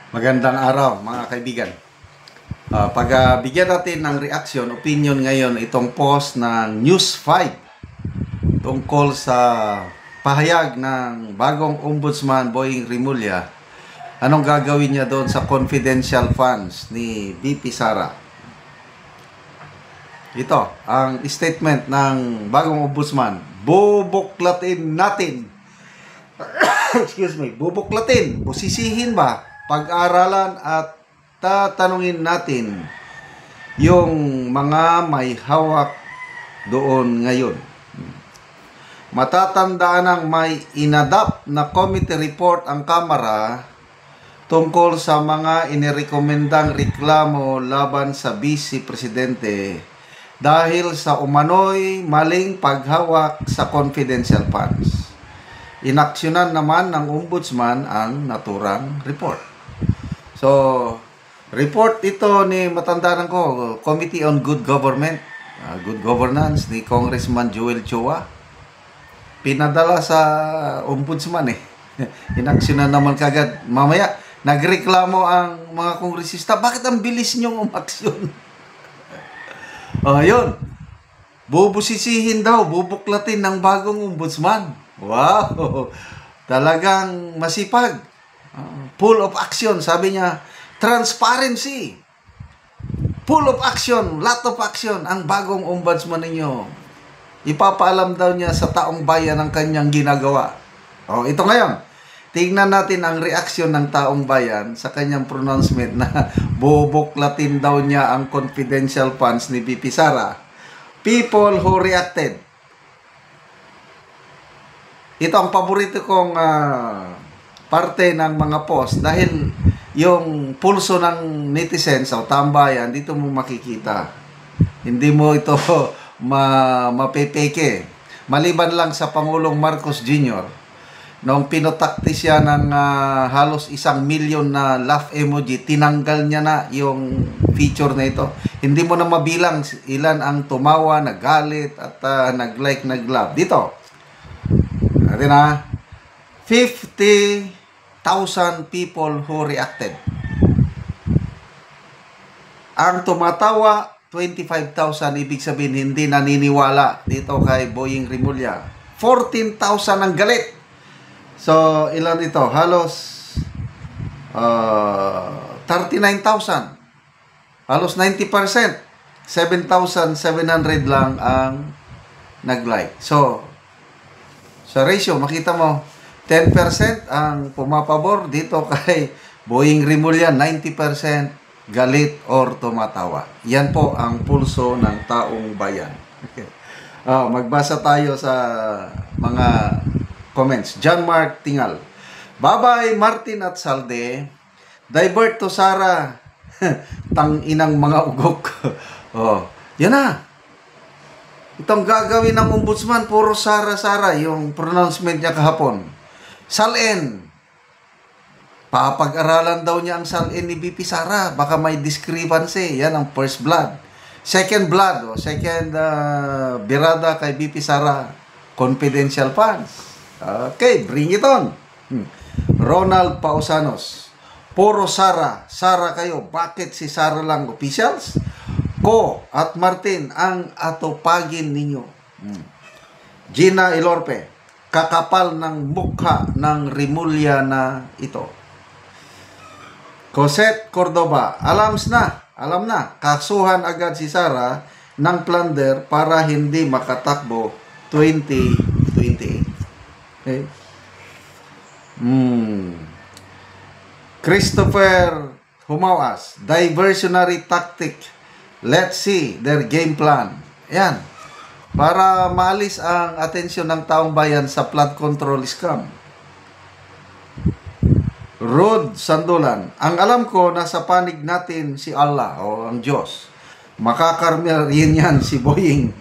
Magandang araw mga kaibigan. Pagbigyan natin ng reaction, opinion ngayon itong post ng News 5 tungkol sa pahayag ng bagong Ombudsman Boying Rimulya. Anong gagawin niya doon sa confidential funds ni VP Sara? Ito, ang statement ng bagong Ombudsman. Bubuklatin natin. Excuse me, bubuklatin, busisihin ba, pag-aralan at tatanungin natin yung mga may hawak doon ngayon. Matatandaan ng may inadapt na committee report ang Kamara tungkol sa mga inirekomendang reklamo laban sa Vice Presidente dahil sa umano'y maling paghawak sa confidential funds. Inaksyonan naman ng Ombudsman ang naturang report. So, report ito ni matandaan ko, Committee on Good Government, Good Governance ni Congressman Joel Chua. Pinadala sa Ombudsman Inaksyonan naman kagad. Mamaya, nagreklamo ang mga kongresista, bakit ang bilis niyong umaksyon? Yun. Bubusisihin daw, bubuklatin ng bagong Ombudsman. Wow! Talagang masipag. Full of action. Sabi niya, transparency. Full of action. Lot of action. Ang bagong ombudsman ninyo. Ipapaalam daw niya sa taong bayan ang kanyang ginagawa. Ito ngayon. Tingnan natin ang reaksyon ng taong bayan sa kanyang pronouncement na bubuklatin daw niya ang confidential funds ni VP Sara. People who reacted. Ito ang paborito kong parte ng mga post dahil yung pulso ng netizens o tambayan dito mo makikita. Hindi mo ito mapepeke. Maliban lang sa Pangulong Marcos Jr. Noong pinotakti siya ng halos 1 million na laugh emoji, tinanggal niya na yung feature na ito. Hindi mo na mabilang ilan ang tumawa, nagalit at nag-like, nag-love. Dito. Natin 50,000 people who reacted. Ang tumatawa, 25,000. Ibig sabihin, hindi naniniwala dito kay Boying Rimulya. 14,000 ang galit. So, ilan ito? Halos 39,000. Halos 90%. 7,700 lang ang nag-like. So, sa ratio, makita mo, 10% ang pumapabor dito kay Boying Rimulya, 90% galit or tumatawa. Yan po ang pulso ng taong bayan. Magbasa tayo sa mga comments. John Mark Tingal. Bye-bye, Martin at Salde. Divert to Sara. Tang inang mga ugok. Yan na. Itong gagawin ng ombudsman, puro Sara-Sara, yung pronouncement niya kahapon. Salin. Papag-aralan daw niya ang salin ni VP Sara. Baka may discrepancy. Yan ang first blood. Second blood, second birada kay VP Sara. Confidential funds. Okay, bring it on. Ronald Pausanos. Puro Sara. Sara kayo. Bakit si Sara lang officials? Ko at Martin ang atupagin ninyo. Gina Ilorpe, kakapal ng mukha ng Rimulya na ito. Cosette Cordoba, alam na, kasuhan agad si Sara ng plunder para hindi makatakbo 2028. Okay? Christopher Humawas, diversionary tactic. Let's see their game plan. Ayan. Para maalis ang atensyon ng taong bayan sa flood control scam. Rod Sandulan. Ang alam ko, nasa panig natin si Allah o ang Diyos. Makakarmel yan si Boying.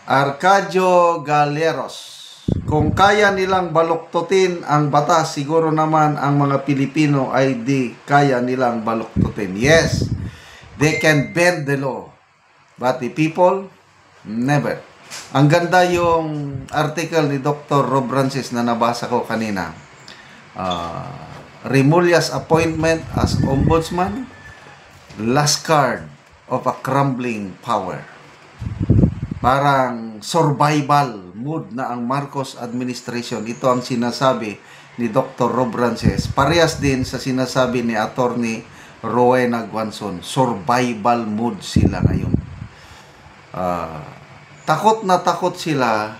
Arcadio Galeros. Kung kaya nilang baluktutin ang batas, siguro naman ang mga Pilipino ay di kaya nilang baluktutin. Yes. They can bend the law. But the people, never. Ang ganda yung article ni Dr. Rob Francis na nabasa ko kanina. Remulla's appointment as ombudsman, last card of a crumbling power. Parang survival mood na ang Marcos administration. Ito ang sinasabi ni Dr. Rob Rances. Parehas din sa sinasabi ni Attorney Rowena Guanzon. Survival mood sila ngayon. Takot na takot sila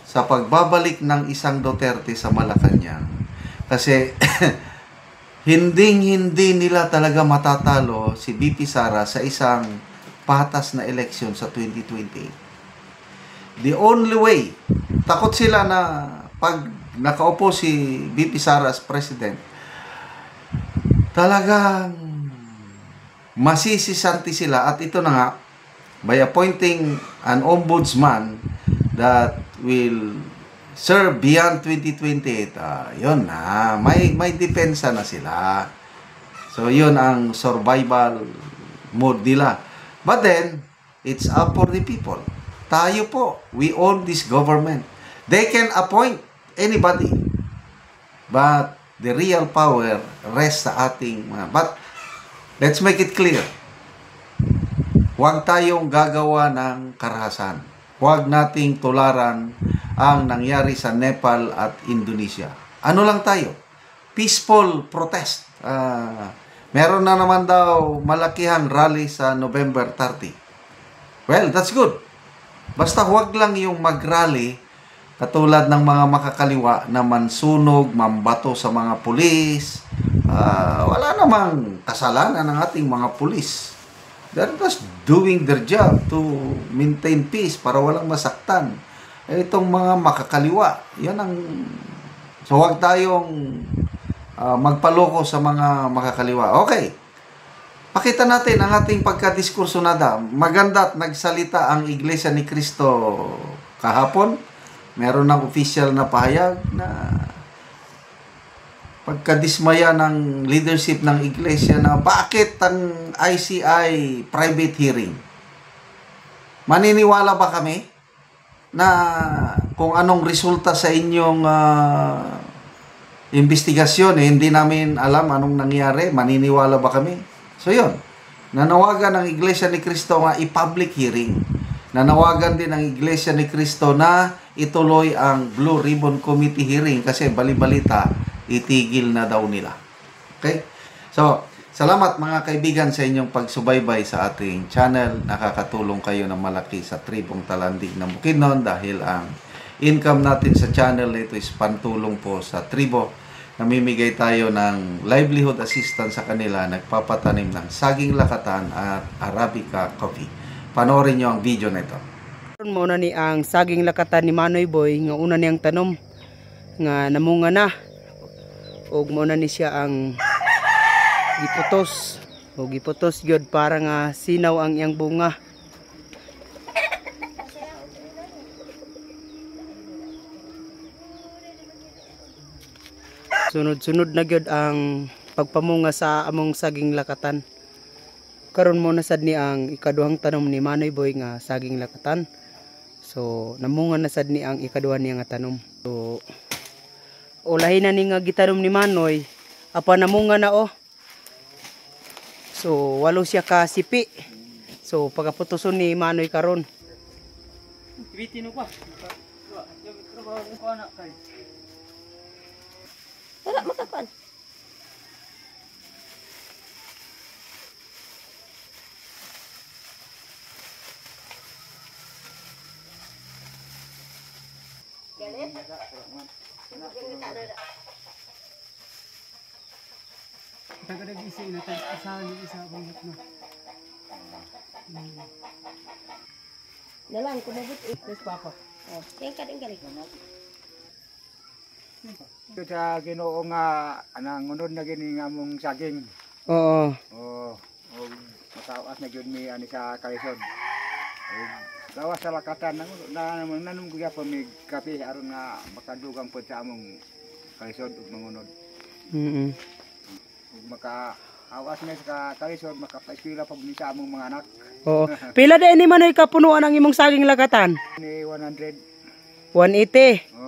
sa pagbabalik ng isang Duterte sa Malacanang. Kasi hindi nila talaga matatalo si VP Sara sa isang patas na eleksyon sa 2028. The only way, takot sila na pag nakaupo si VP Sara as president, talagang masisisanti sila. At ito na nga, by appointing an ombudsman that will serve beyond 2028, yun na, may depensa na sila. So, yun ang survival mode nila. But then, it's up for the people. Tayo po, we own this government. They can appoint anybody. But the real power rests sa ating mga. But, let's make it clear. Huwag tayong gagawa ng karahasan. Huwag nating tularan ang nangyari sa Nepal at Indonesia. Ano lang tayo? Peaceful protest. Meron na naman daw malakihang rally sa November 30. Well, that's good. Basta huwag lang yung mag-rally katulad ng mga makakaliwa na mansunog, mambato sa mga pulis. Wala namang kasalanan ng ating mga pulis. They're just doing their job to maintain peace para walang masaktan. Itong mga makakaliwa, yan ang... So, huwag tayong magpaloko sa mga makakaliwa. Okay. Pakita natin ang ating pagkadiskurso nada. Maganda at nagsalita ang Iglesia ni Cristo kahapon. Meron ng official na pahayag na pagkadismaya ng leadership ng Iglesia na bakit ang ICI private hearing? Maniniwala ba kami na kung anong resulta sa inyong investigasyon, hindi namin alam anong nangyari, maniniwala ba kami? So yun, nanawagan ng Iglesia ni Cristo nga i-public hearing. Nanawagan din ng Iglesia ni Cristo na ituloy ang Blue Ribbon Committee hearing kasi bali-balita, itigil na daw nila. Okay? So, salamat mga kaibigan sa inyong pagsubaybay sa ating channel. Nakakatulong kayo ng malaki sa tribong Talandig ng Bukidnon dahil ang income natin sa channel ito is pantulong po sa tribo. Namimigay tayo ng livelihood assistance sa kanila, nagpapatanim ng saging lakatan at Arabica coffee. Panoorin nyo ang video na ito. Muna ni ang saging lakatan ni Manoy Boy nga una niyang tanom nga namunga na. Og muna ni siya ang giputos gyud para nga sinaw ang iyang bunga. Sunod-sunod na gyud ang pagpamunga sa among saging lakatan. Karon mo na sad ni ang ikaduhang tanom ni Manoy Boy nga saging lakatan. So namunga na sad ni ang ikaduha niya nga tanom. So ulahin na ni nga gitanom ni Manoy, apa namunga na oh. So walo siya ka sipi. So pagaputuson ni Manoy karon. Ibitino pa. Trabaho ko anak kay. Wala makapan. Galit? Taga-gising na tayo asahan yung isa bangot na. Dalang ko mabut Yes, Papa. oh, tingkat galing. Ito sa Ginoo nga anang unod na gini nga mong saging. Oo. O matawas na gyud mi ani sa kalisod. Gawas sa lakatan nanum gyud pa mi kape aron nga makadugang pod sa among kalisod ug mangunod. Ug maka awas na sa kalisod makapaeskwela pa mi sa among mga anak. Oo. Pila da ini Manoy kapunuan ang imong saging lakatan? Ni 100. 180.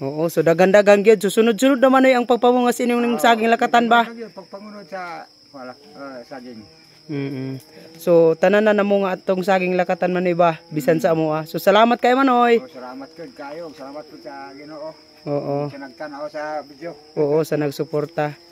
Oo, so dagan-dagan gyud. So sunod-sunod naman ay ang pagpamunga sa inyong saging lakatan ba? Pagpangunod sa wala saging. So tanan na namo nga atong saging lakatan man ba bisan sa amo ah. So salamat kay Manoy. Salamat gud kayo. Salamat po sa Ginoo. Oo. Sa nagtan-aw sa video. Oo, sa nagsuporta.